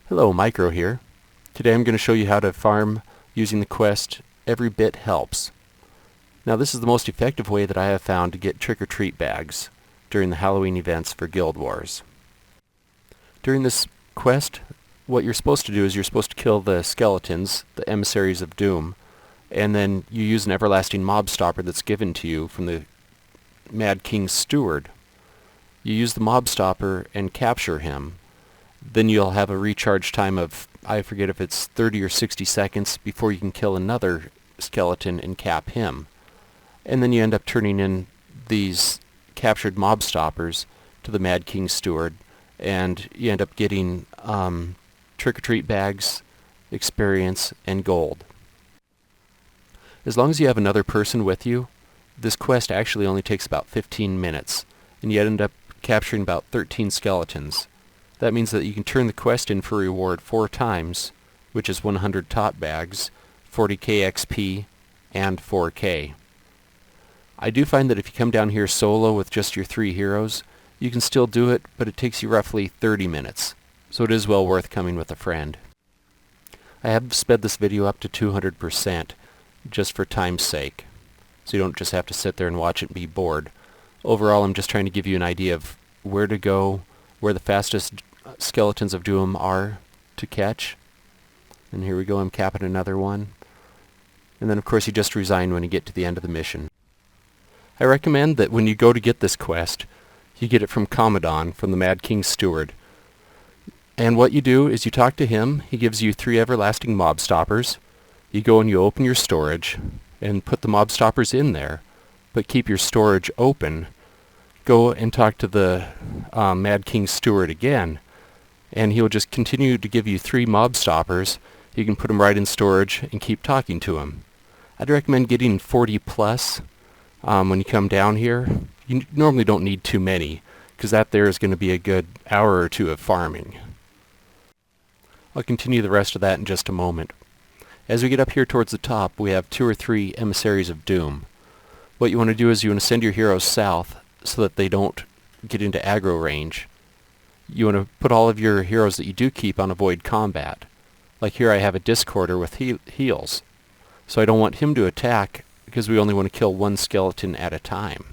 Hello, Micro here. Today I'm going to show you how to farm using the quest Every Bit Helps. Now this is the most effective way that I have found to get trick-or-treat bags during the Halloween events for Guild Wars. During this quest, what you're supposed to do is you're supposed to kill the skeletons, the emissaries of doom, and then you use an everlasting mob stopper that's given to you from the Mad King's steward. You use the mob stopper and capture him. Then you'll have a recharge time of, I forget if it's 30 or 60 seconds before you can kill another skeleton and cap him. And then you end up turning in these captured mob stoppers to the Mad King's steward, and you end up getting trick-or-treat bags, experience, and gold. As long as you have another person with you, this quest actually only takes about 15 minutes, and you end up capturing about 13 skeletons. That means that you can turn the quest in for reward 4 times, which is 100 TOT bags, 40k XP, and 4k. I do find that if you come down here solo with just your 3 heroes, you can still do it, but it takes you roughly 30 minutes, so it is well worth coming with a friend. I have sped this video up to 200%, just for time's sake, so you don't just have to sit there and watch it and be bored. Overall, I'm just trying to give you an idea of where to go, where the fastest skeletons of doom are to catch. And here we go, I'm capping another one. And then of course you just resign when you get to the end of the mission. I recommend that when you go to get this quest, you get it from Commodon, from the Mad King's steward. And what you do is you talk to him, he gives you 3 everlasting mob stoppers. You go and you open your storage and put the mob stoppers in there, but keep your storage open. Go and talk to the Mad King's steward again, and he'll just continue to give you 3 mob stoppers. You can put them right in storage and keep talking to him. I'd recommend getting 40 plus when you come down here. You normally don't need too many, because that there is going to be a good hour or 2 of farming. I'll continue the rest of that in just a moment. As we get up here towards the top, we have 2 or 3 emissaries of doom. What you want to do is you want to send your heroes south so that they don't get into aggro range. You want to put all of your heroes that you do keep on avoid combat. Like here I have a discorder with heals. So I don't want him to attack because we only want to kill 1 skeleton at a time.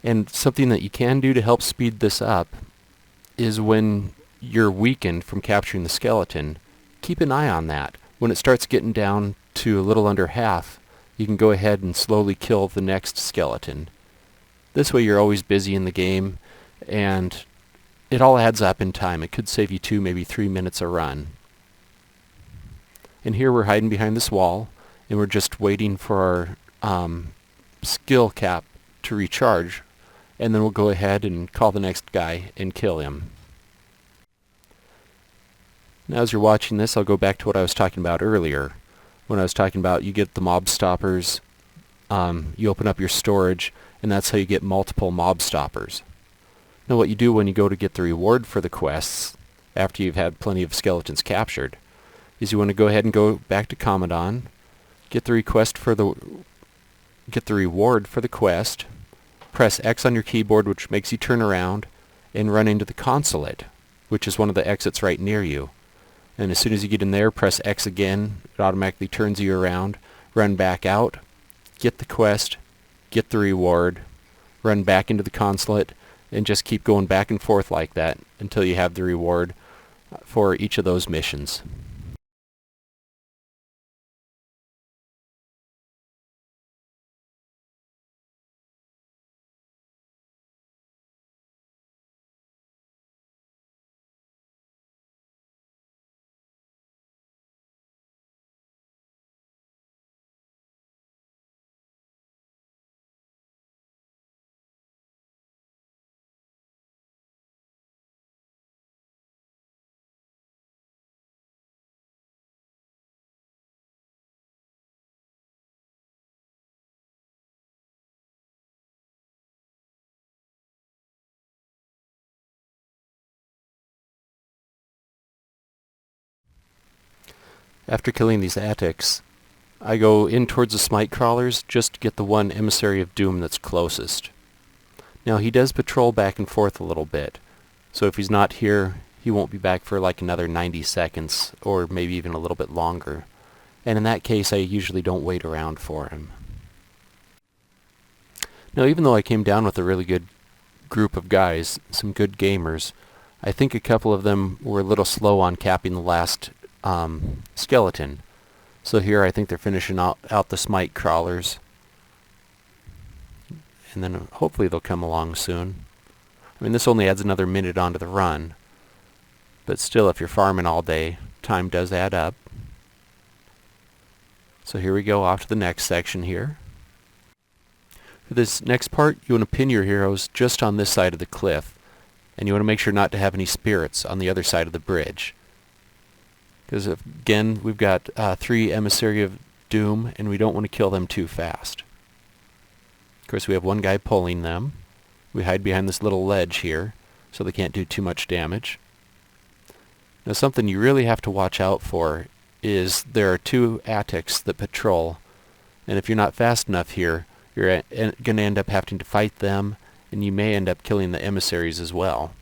And something that you can do to help speed this up is when you're weakened from capturing the skeleton, keep an eye on that. When it starts getting down to a little under half, you can go ahead and slowly kill the next skeleton. This way you're always busy in the game, and it all adds up in time. It could save you 2, maybe 3 minutes a run. And here we're hiding behind this wall, and we're just waiting for our skill cap to recharge, and then we'll go ahead and call the next guy and kill him. Now as you're watching this, I'll go back to what I was talking about earlier. When I was talking about you get the mob stoppers, you open up your storage, and that's how you get multiple mob stoppers. Now what you do when you go to get the reward for the quests, after you've had plenty of skeletons captured, is you want to go ahead and go back to Commodon, get the reward for the quest, press X on your keyboard, which makes you turn around, and run into the consulate, which is one of the exits right near you. And as soon as you get in there, press X again, it automatically turns you around, run back out, get the quest, get the reward, run back into the consulate, and just keep going back and forth like that until you have the reward for each of those missions. After killing these attics, I go in towards the smite crawlers just to get the 1 emissary of doom that's closest. Now he does patrol back and forth a little bit, So if he's not here, he won't be back for like another 90 seconds or maybe even a little bit longer. And in that case, I usually don't wait around for him. Now, even though I came down with a really good group of guys, some good gamers, I think a couple of them were a little slow on capping the last skeleton. So here I think they're finishing out the smite crawlers. And then hopefully they'll come along soon. I mean, this only adds another minute onto the run. But still, if you're farming all day, time does add up. So here we go off to the next section here. For this next part, you want to pin your heroes just on this side of the cliff. And you want to make sure not to have any spirits on the other side of the bridge. Because again, we've got 3 Emissary of Doom, and we don't want to kill them too fast. Of course, we have one guy pulling them. We hide behind this little ledge here, so they can't do too much damage. Now, something you really have to watch out for is there are 2 attics that patrol, and if you're not fast enough here, you're going to end up having to fight them, and you may end up killing the emissaries as well.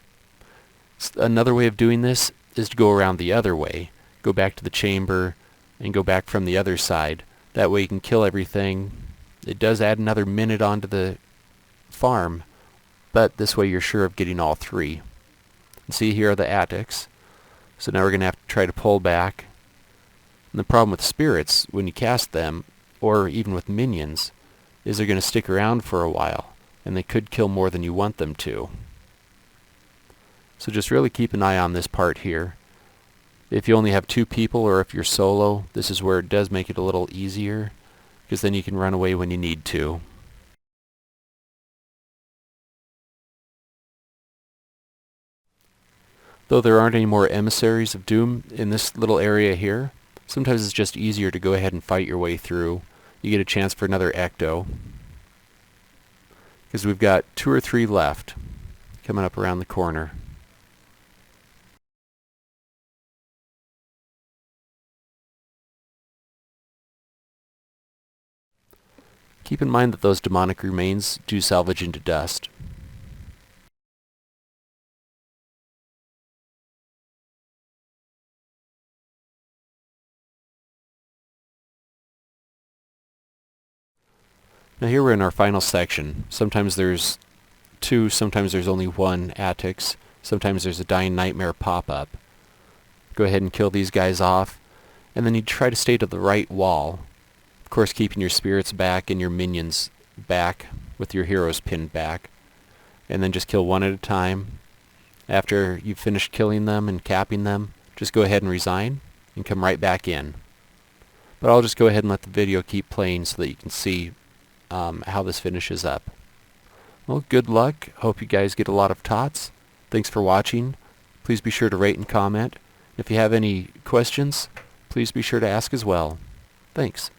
Another way of doing this is to go around the other way. Go back to the chamber and go back from the other side. That way you can kill everything. It does add another minute onto the farm, but this way you're sure of getting all 3. And see, here are the attics. So now we're going to have to try to pull back. And the problem with spirits, when you cast them, or even with minions, is they're going to stick around for a while, and they could kill more than you want them to. So just really keep an eye on this part here. If you only have 2 people, or if you're solo, this is where it does make it a little easier, because then you can run away when you need to. Though there aren't any more Emissaries of Doom in this little area here, sometimes it's just easier to go ahead and fight your way through. You get a chance for another Ecto, because we've got 2 or 3 left coming up around the corner. Keep in mind that those demonic remains do salvage into dust. Now here we're in our final section. Sometimes there's 2, sometimes there's only 1 Attix, sometimes there's a Dying Nightmare pop-up. Go ahead and kill these guys off, and then you try to stay to the right wall. Of course, keeping your spirits back and your minions back with your heroes pinned back. And then just kill one at a time. After you've finished killing them and capping them, just go ahead and resign and come right back in. But I'll just go ahead and let the video keep playing so that you can see how this finishes up. Well, good luck. Hope you guys get a lot of TOTs. Thanks for watching. Please be sure to rate and comment. If you have any questions, please be sure to ask as well. Thanks.